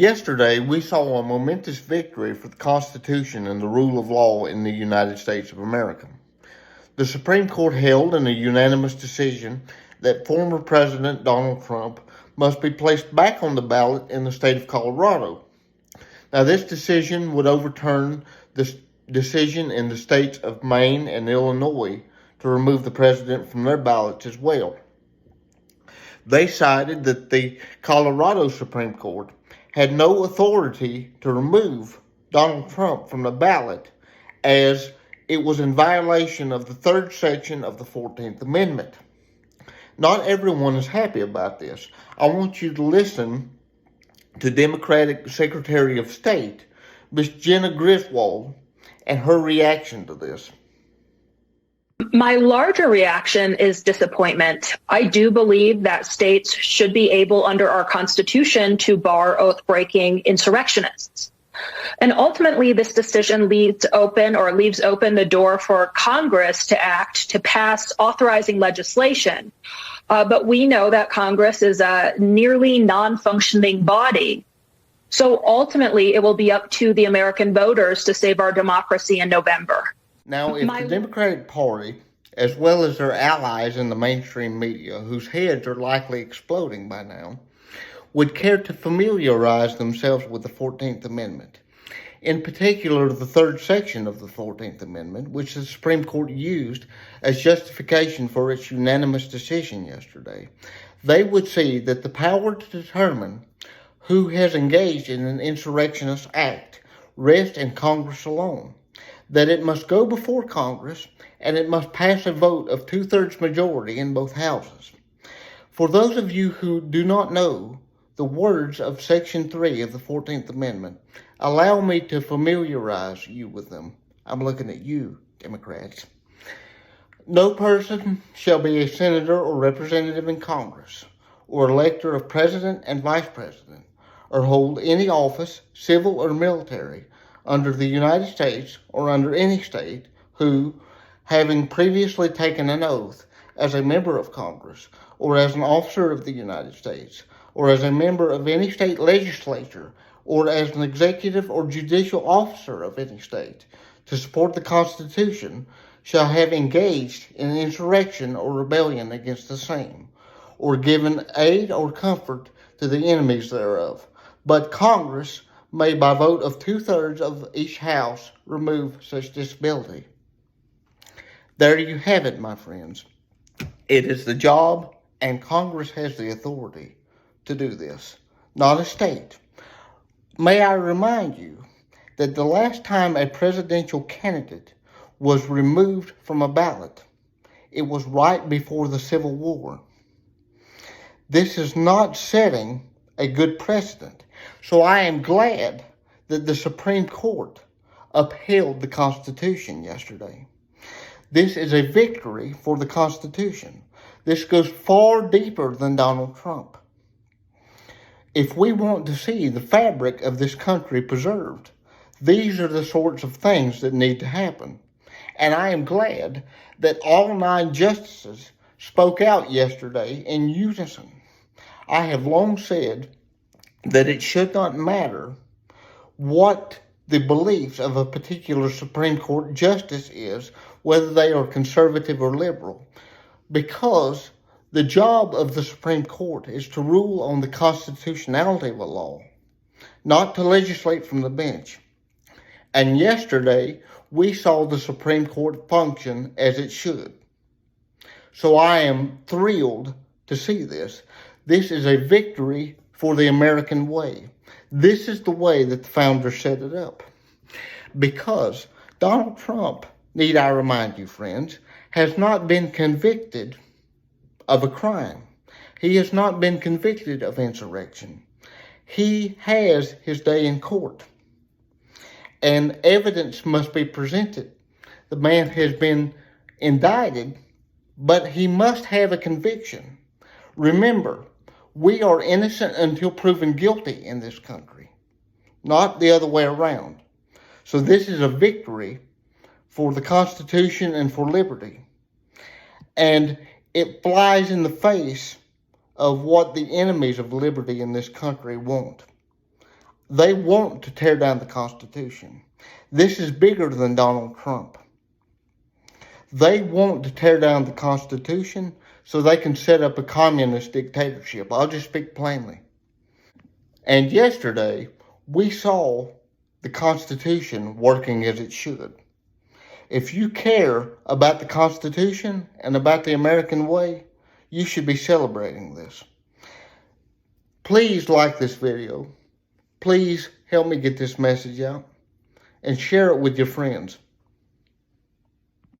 Yesterday, we saw a momentous victory for the Constitution and the rule of law in the United States of America. The Supreme Court held in a unanimous decision that former President Donald Trump must be placed back on the ballot in the state of Colorado. Now, this decision would overturn the decision in the states of Maine and Illinois to remove the president from their ballots as well. They cited that the Colorado Supreme Court had no authority to remove Donald Trump from the ballot as it was in violation of the third section of the 14th Amendment. Not everyone is happy about this. I want you to listen to Democratic Secretary of State, Ms. Jenna Griswold, and her reaction to this. My larger reaction is disappointment. I do believe that states should be able, under our Constitution, to bar oath-breaking insurrectionists. And ultimately, this decision leaves open the door for Congress to act to pass authorizing legislation. But we know that Congress is a nearly non-functioning body. So ultimately, it will be up to the American voters to save our democracy in November. Now, if the Democratic Party, as well as their allies in the mainstream media, whose heads are likely exploding by now, would care to familiarize themselves with the 14th Amendment, in particular the third section of the 14th Amendment, which the Supreme Court used as justification for its unanimous decision yesterday, they would see that the power to determine who has engaged in an insurrectionist act rests in Congress alone, that it must go before Congress and it must pass a vote of 2/3 majority in both houses. For those of you who do not know the words of Section 3 of the 14th Amendment, allow me to familiarize you with them. I'm looking at you, Democrats. No person shall be a senator or representative in Congress, or elector of president and vice president, or hold any office, civil or military, under the United States or under any state who, having previously taken an oath as a member of Congress or as an officer of the United States or as a member of any state legislature or as an executive or judicial officer of any state to support the Constitution, shall have engaged in insurrection or rebellion against the same, or given aid or comfort to the enemies thereof. But Congress may, by vote of 2/3 of each house, remove such disability. There you have it, my friends. It is the job, and Congress has the authority to do this, not a state. May I remind you that the last time a presidential candidate was removed from a ballot, it was right before the Civil War. This is not setting a good precedent. So I am glad that the Supreme Court upheld the Constitution yesterday. This is a victory for the Constitution. This goes far deeper than Donald Trump. If we want to see the fabric of this country preserved, these are the sorts of things that need to happen. And I am glad that all 9 justices spoke out yesterday in unison. I have long said that it should not matter what the beliefs of a particular Supreme Court justice is, whether they are conservative or liberal, because the job of the Supreme Court is to rule on the constitutionality of a law, not to legislate from the bench. And yesterday, we saw the Supreme Court function as it should. So I am thrilled to see this. This is a victory for the American way. This is the way that the founders set it up. Because Donald Trump, need I remind you, friends, has not been convicted of a crime. He has not been convicted of insurrection. He has his day in court. And evidence must be presented. The man has been indicted, but he must have a conviction. Remember, we are innocent until proven guilty in this country, not the other way around. So this is a victory for the Constitution and for liberty. And it flies in the face of what the enemies of liberty in this country want. They want to tear down the Constitution. This is bigger than Donald Trump. They want to tear down the Constitution so they can set up a communist dictatorship. I'll just speak plainly. And yesterday, we saw the Constitution working as it should. If you care about the Constitution and about the American way, you should be celebrating this. Please like this video. Please help me get this message out and share it with your friends.